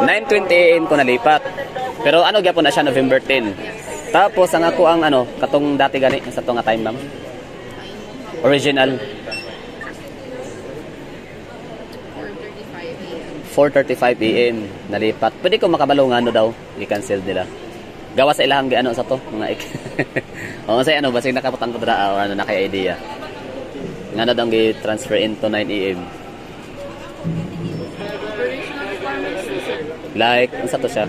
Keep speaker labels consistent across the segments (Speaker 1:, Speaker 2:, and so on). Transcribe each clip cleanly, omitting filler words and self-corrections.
Speaker 1: 9:20 AM ko nalipat. Pero ano gyapon na siya November 10. Tapos ang ako ang ano, katong dati gani sa to nga time ma'am. Original 4:35 AM nalipat. Pwede ko makabalo nga ano daw, i-cancel nila. Gawa sa ilahang ano sa to, mga o say ano, basig nakaputang ko dra or ano na kay idea. Nga na daw gi-transfer into 9 AM. Like, unsa to siya?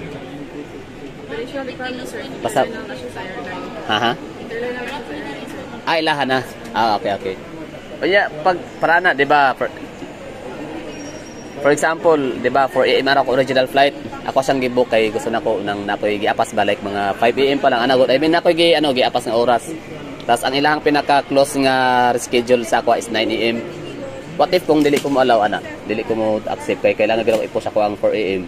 Speaker 1: Basta ha? Ay, ilahan na. Okay. Kaya pag para na, 'di ba? For example, 'di ba, for AM ako original flight, ako siyang gibook kay gusto nako nang nakoy giapas balik mga 5 AM pa lang ana. I mean nakoy giapas nga oras. Tas ang ilahang pinaka-close nga reschedule sa ako is 9 AM. What if kung dili ko mo allow ana? Dili ko mo accept kay kailangan gyud i-push ako ang 4 AM.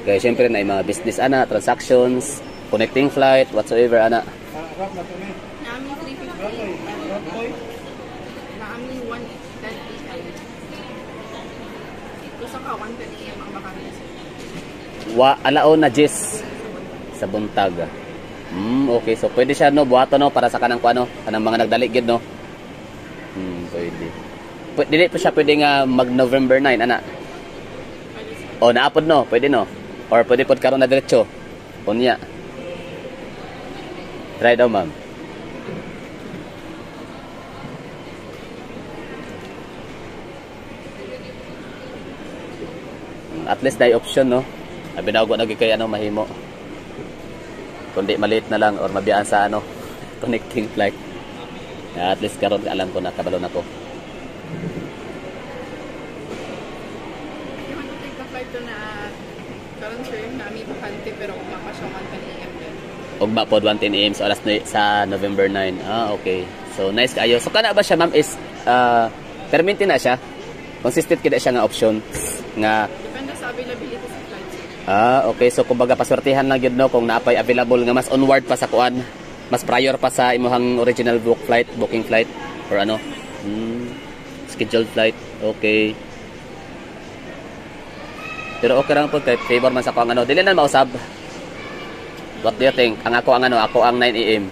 Speaker 1: Kaya syempre na mga business ana, transactions, connecting flight, whatsoever ana.
Speaker 2: Naami 350. Naami 110 Gusto ka 110 AM ang bakantes.
Speaker 1: Alaon na Jis sa buntag. Okay, so pwede siya no buhato no para sa kanang kuano, kanang mga nagdali gid no. Pwede. Dili pa siya pwede nga mag November 9 ana. O naapod no, pwede no. Or pwede pod karon na diretso. Unya. Try daw ma'am. At least day option no. Abi na ako kay ano mahimo. Kundi maliit na lang or mabiyaan sa ano connecting flight. At least karon alam ko na kabalo na ko.
Speaker 2: Karon sir, nami bakante pero ugma pa siya 110 AM din.
Speaker 1: Ugma pod 110 AM so alas sa November 9. Okay. So nice kaayo. So kana ba siya ma'am is permanent na siya? Consistent kida siya nga option nga
Speaker 2: depende sa availability sa flight.
Speaker 1: Okay. So kumbaga paswertihan lang gyud no kung naapay available nga mas onward pa sa kuan, mas prior pa sa imong original booking flight or ano. Scheduled flight. Okay. Pero okay lang po kay favor man sa ko ang ano. Dili na mausab. What do you think? Ang ako ang 9 AM.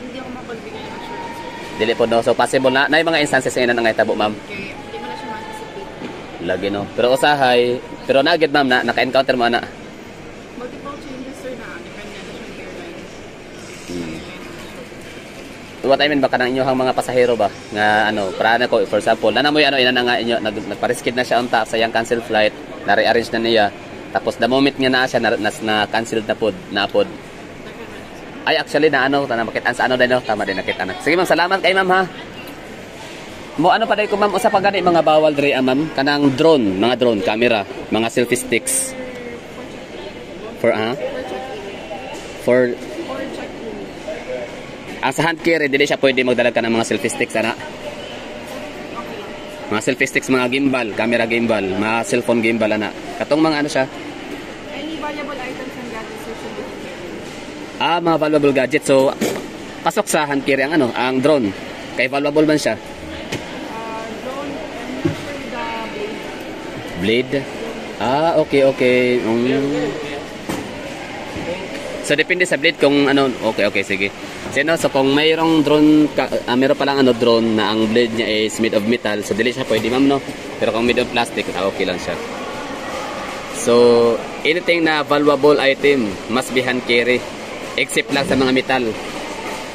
Speaker 2: Hindi ako mapagbigay ng assurance.
Speaker 1: Dili po no. So possible na may mga instances nga nang itabo ma'am.
Speaker 2: Okay, hindi mo na siya ma-anticipate.
Speaker 1: Lagi no. Pero usahay, pero nagid ma'am na naka-encounter mo ana.
Speaker 2: Multiple changes sir na depende na siya airline.
Speaker 1: What I mean baka nang inyong mga pasahero ba nga ano para na ko for example na mo ano ina na nga inyo nagpa-riskid na siya unta sa yang cancel flight na rearrange na niya tapos the moment nga na siya na cancel na pod ay actually na ano na makitaan sa ano din no tama din nakita na sige ma'am salamat kay ma'am ha mo ano pa dai ko ma'am usa pa gani mga bawal diri ma'am kanang mga drone camera mga selfie sticks for ang sa hand carry, dili siya pwede magdala ka ng mga selfie sticks, ana. Mga selfie sticks, mga gimbal, camera gimbal, mga cellphone gimbal, ana. Katong mga ano siya?
Speaker 2: Any valuable items and gadgets you should be carrying.
Speaker 1: Mga valuable gadgets. So, pasok sa hand carry ang ano, ang drone. Kay valuable man siya.
Speaker 2: Drone, I'm not sure the
Speaker 1: Blade? Okay. So depende sa blade kung ano. Okay, sige. So kung mayroong drone meron pa lang drone na ang blade niya is made of metal, so dili siya pwede ma'am no. Pero kung made of plastic, okay lang siya. So anything na valuable item must be hand carry except lang sa mga metal.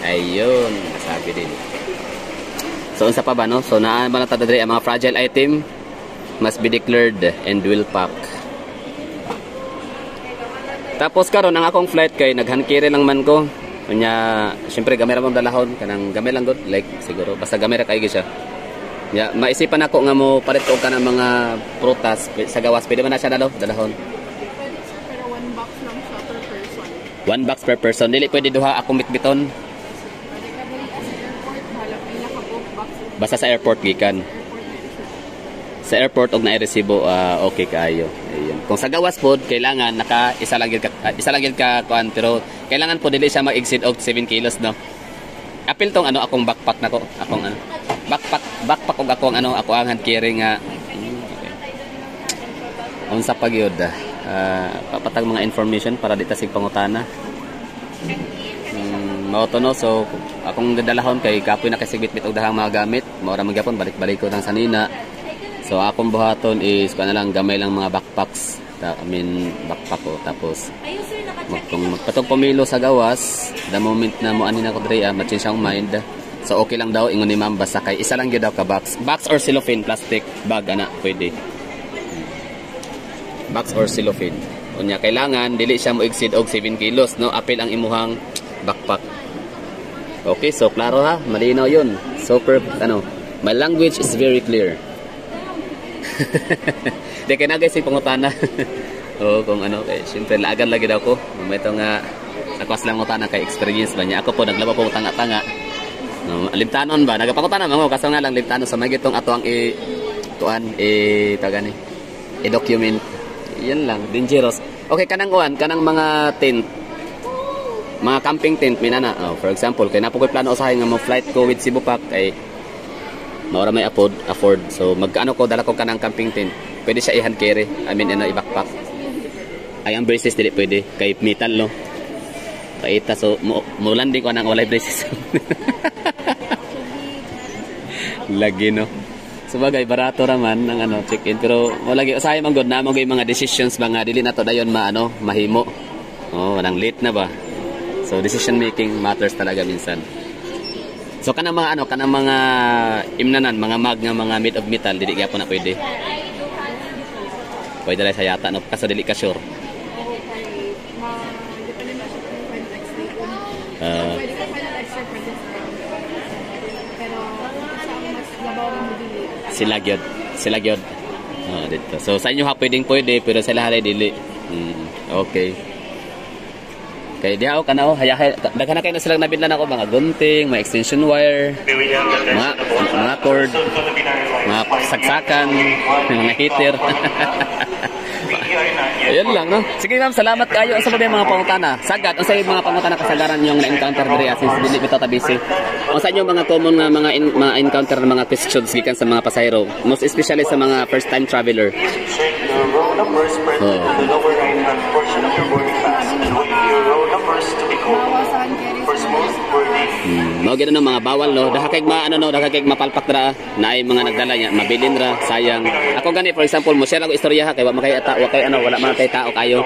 Speaker 1: Ayun, nasabi din. So unsa pa ba no? So naa man ta diri ang mga fragile item must be declared and will pack. Tapos karon ang akong flight kay nag-hand carry lang man ko. Kanya, syempre gamay ra mong dalahon kanang gamay lang gud like siguro basta gamay ra kay siya. Ya, maisipan ako nga mo palit og kanang mga prutas sa gawas pwede man na siya dalahon.
Speaker 2: Pwede sir, pero 1 box lang siya per person.
Speaker 1: 1 box per person. Dili pwede duha akong bitbiton.
Speaker 2: Pwede ka dali sa airport, halap may naka-book box.
Speaker 1: Basta sa airport gikan. Sa airport og naay resibo okay kaayo. Ayun. Kung sa gawas pod kailangan naka isa lang gid ka kuan pero kailangan po dili siya mag-exceed og 7 kilos no. Apil tong akong backpack nako, akong backpack backpack og ako ang ano, ako ang hand carry nga. Okay. Unsa pa gyud papatag mga information para di ta sig pangutana. Mao to no, so akong dadalahon kay kapoy na kay sigbit og dahang mga gamit, mao ra man gyapon balik-balik ko nang sanina. So akong buhaton is kana lang gamay lang mga backpacks. Backpack ko tapos kung magpatong pumilo sa gawas, the moment na mo anin ako dre ma-change ang mind. So okay lang daw ingon ni ma'am basta kay isa lang gyud daw ka box or cellophane plastic bag ana pwede. Box or cellophane. Unya kailangan dili siya mo exceed og 7 kilos no, apil ang imuhang backpack. Okay, so klaro ha, malinaw 'yun. Super ano, my language is very clear. Di kaya na guys, pangutana. Oo, kung ano, eh, siyempre, laagan lagi daw ko. May ito nga, nakwas lang utana kay experience ba niya. Ako po, naglaba po tanga-tanga. Limtanon ba? Nagapangutana mga kaso nga lang, limtanon sa magitong ato ang i-document. Yan lang, dangerous. Okay, kanang uwan, kanang mga tent, mga camping tent, minana. Oh, for example, kaya napokoy plano usahay nga mo flight ko with Cebu Pack, ay maura may afford. So magkaano ko dala ko kanang camping tent. Pwede siya i-hand carry. I mean i-backpack. Ay ang braces dili pwede kay metal no. Kaita so mo landing ko nang walay braces. Lagi no. So bagay barato raman ng ano check-in pero wala gyud usahay man gud na mo gyud mga decisions ba nga dili nato dayon mahimo. Oh, nang late na ba. So decision making matters talaga minsan. So kanang mga mga imnanan, mga mag nga mga made of metal dili gyapon na pwede. Pwede ra sa yata no kaso dili ka sure.
Speaker 2: Pwede ka pa ng extra credits pero mas labaw mo dili.
Speaker 1: Sila gyud. Dito. So sa inyo ha pwedeng pwede pero sa lahat dili. Okay. Kaya di ako kana hayahay daghan na kayo na silang nabidlan ako mga gunting, mga extension wire, mga cord, mga saksakan, mga heater. Ayun lang no. Sige ma'am, salamat kayo sa mga pangutana. Sagad unsa yung mga pangutana kasagaran yung na-encounter diri as dili bitaw ta busy. Unsa inyo mga common nga mga encounter mga questions gikan sa mga pasahero, most especially sa mga first time traveler. Mao gid mga bawal no, daha kay mapalpak ra naay mga nagdala nya, mabilin ra, sayang. Ako gani for example, mo share ako istorya ha kay wa wala man kay tao kayo.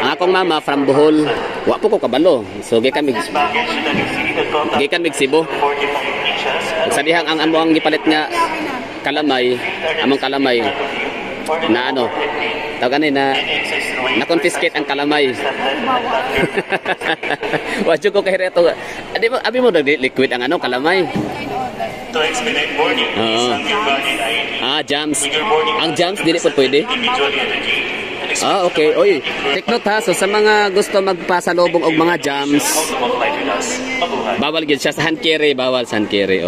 Speaker 1: Ang akong mama from Bohol, wa po ko kabalo. So gikan mig Cebu. Sa dihang ang among gipalit nga kalamay, among kalamay na tawag na-confiscate ang kalamay. Wadyo ko kay reto. Abi mo liquid ang kalamay.
Speaker 3: To expedite boarding,
Speaker 1: jams. Ang jams dili po pwede. Okay. Oy, take note ha. So sa mga gusto magpasalubong og mga jams, bawal gyud siya sa hand carry, bawal sa hand carry.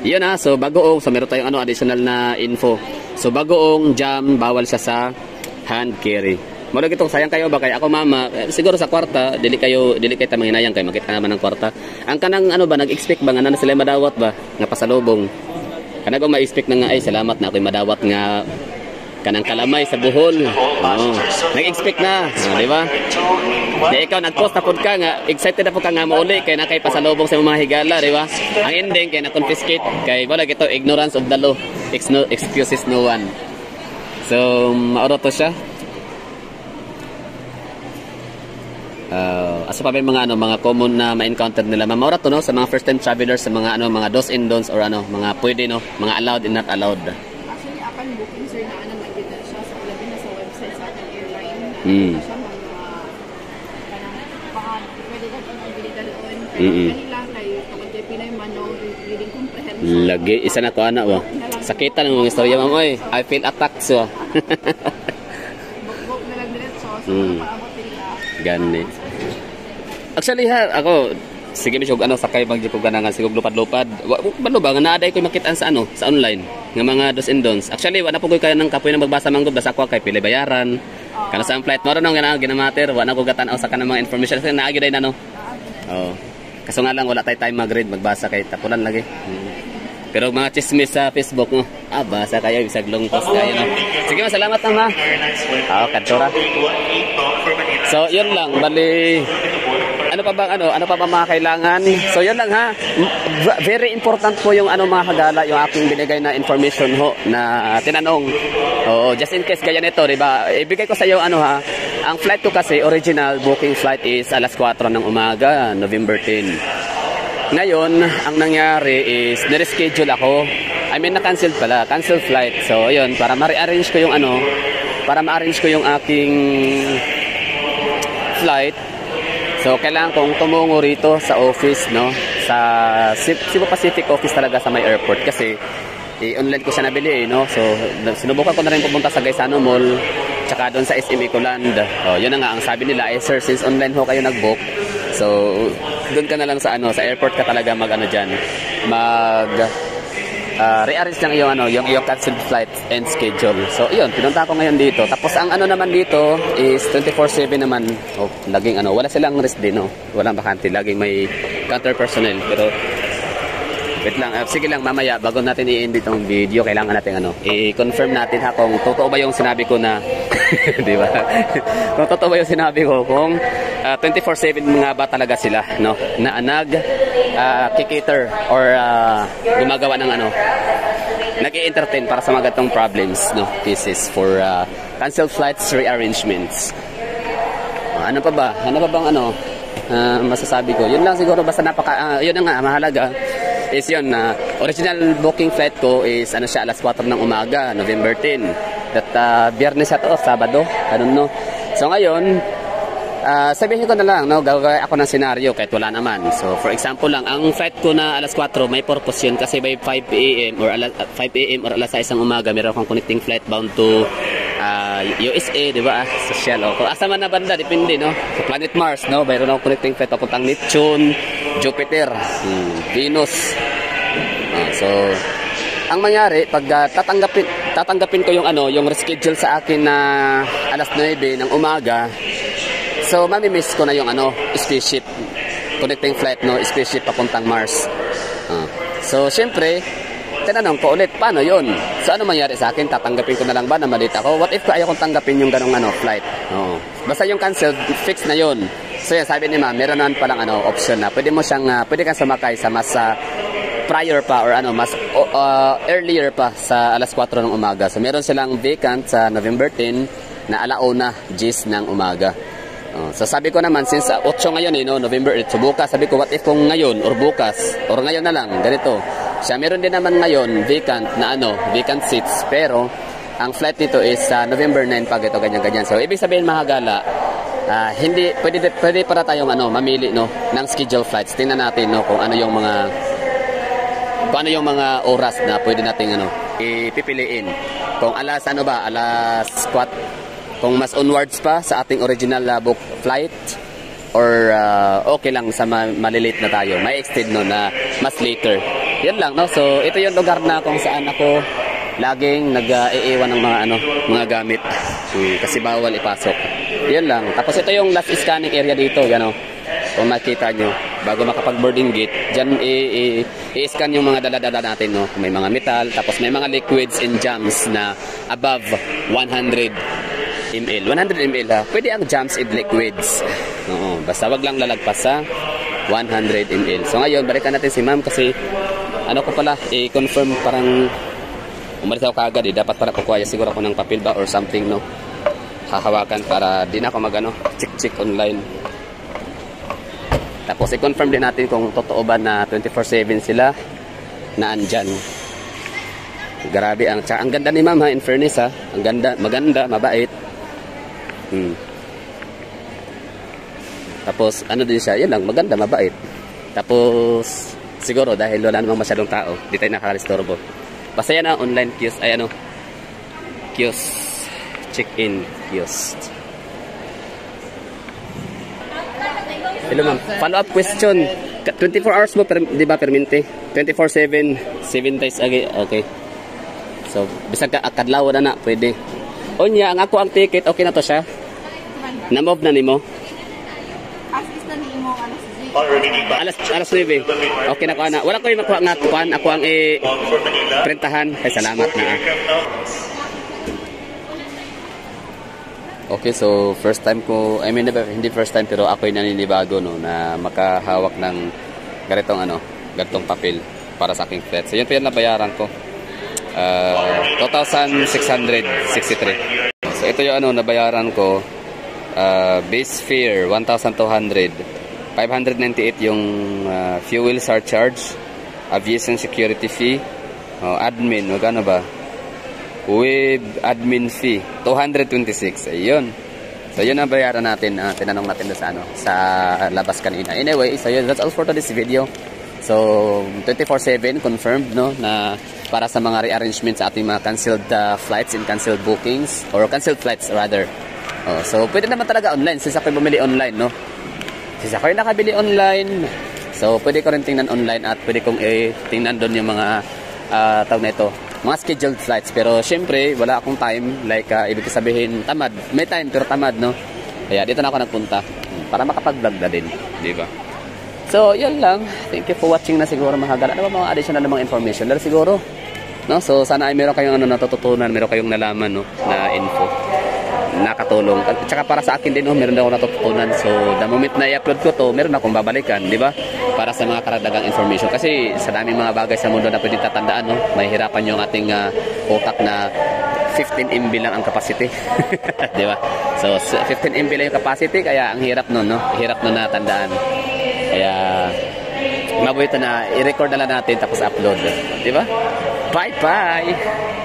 Speaker 1: Yun ha. So bagoong, so meron tayong additional na info. So bagoong jam, bawal siya sa hand carry. Mula gitong sayang kayo ba kay ako mama, siguro sa kwarta dili kayo ta manghinayang kay makita naman ng kwarta. Ang kanang nag-expect ba nga na sila madawat ba nga pasalubong. Kana ko ma-expect na nga ay salamat na ako'y madawat nga kanang kalamay sa Bohol. Nag-expect na, di ba? Di ikaw nag-post na pod ka nga, excited na po ka nga mauli kay na kay pasalubong sa mga higala, di ba? Ang ending kay na-confiscate kay wala gito ignorance of the law. Excuses no one. So, mauro to siya. Asa pa ba yung mga common na ma-encounter nila? Maura to no sa mga first time travelers, sa mga mga do's and don'ts or mga pwede no, mga allowed and not allowed.
Speaker 2: Actually, akan booking sir na nag-gida siya sa labi na sa website sa ating airline. Siya mga pwede ka pang bilitan doon. Kanila kay kapag kay Pinay Manong reading comprehension.
Speaker 1: Lagi isa na ko wa. Sakitan ng mga istorya ma'am oy. I feel attacked so.
Speaker 2: Book na lang diretso so paabot nila.
Speaker 1: Gani. Actually ako sige misog sakay bang ko ganangan sigog lupad-lupad. Balo ba nga naaday ko makitaan sa sa online nga mga do's and don'ts. Actually wala po ko kay nang kapoy na magbasa manggod basta ako kay pili bayaran. Kana sa flight mo ron nga ginamater wala ko gatan-aw sa kanang mga information kasi naagi day na no. Kaso nga lang wala tay time mag-read magbasa kay tapulan lagi. Pero mga chismis sa Facebook mo, basa kayo, isag long post kayo, no? Sige, salamat na, ma. Kadtora. So, yun lang, bali, ano pa bang mga kailangan? So, yun lang, ha. Very important po yung mga kagala, yung aking binigay na information ho, na tinanong. Just in case gaya nito, diba? Ibigay ko sa iyo, ha. Ang flight ko kasi, original booking flight is alas 4 ng umaga, November 10. Ngayon, ang nangyari is nireschedule ako. I mean, na-cancel pala. Cancel flight. So, ayun, para ma-rearrange ko yung para ma-arrange ko yung aking flight. So, kailangan kong tumungo rito sa office, no? Sa Cebu Pacific office talaga sa may airport. Kasi, online ko siya nabili, no? So, sinubukan ko na rin pumunta sa Gaisano Mall, tsaka doon sa SM Ecoland. Yun na nga, ang sabi nila, sir, since online ho kayo nag-book, so, doon ka na lang sa sa airport ka talaga rearrange lang yung iyong canceled flight and schedule. So, yun, pinunta ko ngayon dito. Tapos, ang naman dito is 24/7 naman. Laging wala silang rest din, no? Walang bakante. Laging may counter personnel. Pero, wait lang, sige lang, mamaya, bago natin i-end itong video, kailangan natin i-confirm natin kung totoo ba yung sinabi ko na, di ba? Kung totoo ba yung sinabi ko, kung 24/7 nga ba talaga sila, no? Na kikater or gumagawa ng nag-i-entertain para sa mga gatong problems, no? Cases for canceled flights rearrangements. Ano pa ba? Ano pa bang masasabi ko? Yun lang siguro, basta yun na nga, mahalaga is yun, original booking flight ko is siya alas 4 ng umaga, November 10. That Biyernes ito, Sabado, no? So ngayon, sabihin ko na lang, no, gagawin ako ng senaryo kahit wala naman. So for example lang, ang flight ko na alas 4 may purpose yun kasi by 5 AM or alas 6 ng umaga meron akong connecting flight bound to USA, di ba? Social. Kung asa man na banda, depende, no? Sa planet Mars, no? Mayroon akong connecting flight papuntang Neptune, Jupiter, Venus. So, ang mangyari, pag tatanggapin ko yung reschedule sa akin na alas 9 ng umaga, so mamimiss ko na yung spaceship, connecting flight, no? Spaceship papuntang Mars. So, syempre, tinanong ko ulit, paano yun? So, ano mangyari sa akin? Tatanggapin ko na lang ba na malit ako? What if ayaw kong tanggapin yung ganong flight? Basta yung cancelled, fix na yun. So, yan, sabi ni ma'am, meron naman palang option na pwede kang sumakay sa mas prior pa or mas earlier pa sa alas 4 ng umaga. So, meron silang vacant sa November 10 na alauna, 10 ng umaga. So sabi ko naman, since 8 ngayon November 8, so bukas, sabi ko, what if kung ngayon or bukas or ngayon na lang, ganito. Siya meron din naman ngayon vacant vacant seats, pero ang flight nito is November 9 pag ito ganyan. So ibig sabihin, mahagala, hindi pwede para tayong mamili, no, ng schedule flights. Tingnan natin, no, kung ano yung mga oras na pwede nating ipipiliin. Kung alas 4, kung mas onwards pa sa ating original book flight, or okay lang sa malilate na tayo, may extend na mas later. Yan lang, no? So ito yung lugar na kung saan ako laging nag-iiwan ng mga gamit, kasi bawal ipasok. Yan lang. Tapos ito yung last scanning area dito, kung makita nyo, bago makapag-boarding gate, dyan i-scan yung mga dala-dala natin, no? May mga metal, tapos may mga liquids and jams na above 100 ml. 100 ml, ha? Pwede ang jams and liquids. Basta wag lang lalagpas sa 100 ml. So ngayon, balikan natin si ma'am kasi ko pala, i-confirm, parang umalis ako kaagad, dapat para kukuha siguro ako ng papel ba or something, no? Hahawakan para di na ako check online. Tapos i-confirm din natin kung totoo ba na 24/7 sila na andyan. Grabe, ang ganda ni ma'am, ha, in fairness, ha. Ang ganda, maganda, mabait. Tapos din siya, yun lang, maganda, mabait. Tapos siguro dahil wala namang masyadong tao, di tayo nakakalistorbo. Basta yan, online kiosk, kiosk, check-in kiosk. Hello ma'am, follow-up question. 24 hours mo, di ba, permente? 24/7, 7 days again, okay. So, bisag ka akadlaw na pwede. Onya, ang ako ang ticket, okay na to siya? Na-move na nimo?
Speaker 2: As is na nimo,
Speaker 3: All remaining
Speaker 1: Alas 9. Okay na ko na. Wala ko yung makuha nga tukan. Ako ang
Speaker 3: bound for Manila.
Speaker 1: printahan. Ay salamat na.
Speaker 3: Aircraft now.
Speaker 1: Okay, so first time ko, I mean hindi first time pero ako'y naninibago no na makahawak ng ganitong papel para sa aking flight. So yun po yung nabayaran ko. 2,663. So ito yung nabayaran ko. Base fare 1,200. 598 yung fuel surcharge, aviation security fee, admin, magkano ba? With admin fee 226. Ayun. So yun ang bayaran natin. Tinanong natin sa sa labas kanina. Anyway, so yun, that's all for today's video. So 24/7 confirmed no na para sa mga rearrangement sa ating mga canceled flights and canceled bookings or canceled flights rather. So pwede naman talaga online since ako'y bumili online no. Since ako'y nakabili online. So pwede ko rin tingnan online at pwede kong tingnan doon yung mga tawag na ito, mga scheduled flights. Pero syempre wala akong time, like ibig sabihin tamad, may time pero tamad no. Kaya dito na ako nagpunta para makapag-vlog na din, di ba? So yun lang, thank you for watching na. Siguro mahagala na mga additional na mga information na siguro no. So sana ay meron kayong natututunan, meron kayong nalaman no na info nakatulong. At saka para sa akin din meron ako natutunan. So the moment na i-upload ko to, meron akong babalikan, di ba? Para sa mga karagdagang information. Kasi sa daming mga bagay sa mundo na pwedeng tatandaan, no? Mahihirapan yung ating utak na 15 MB lang ang capacity. Di ba? So 15 MB lang yung capacity, kaya ang hirap nun, no? Hirap nun na tandaan. Kaya mabuti na i-record na lang natin tapos upload. Di ba? Bye-bye!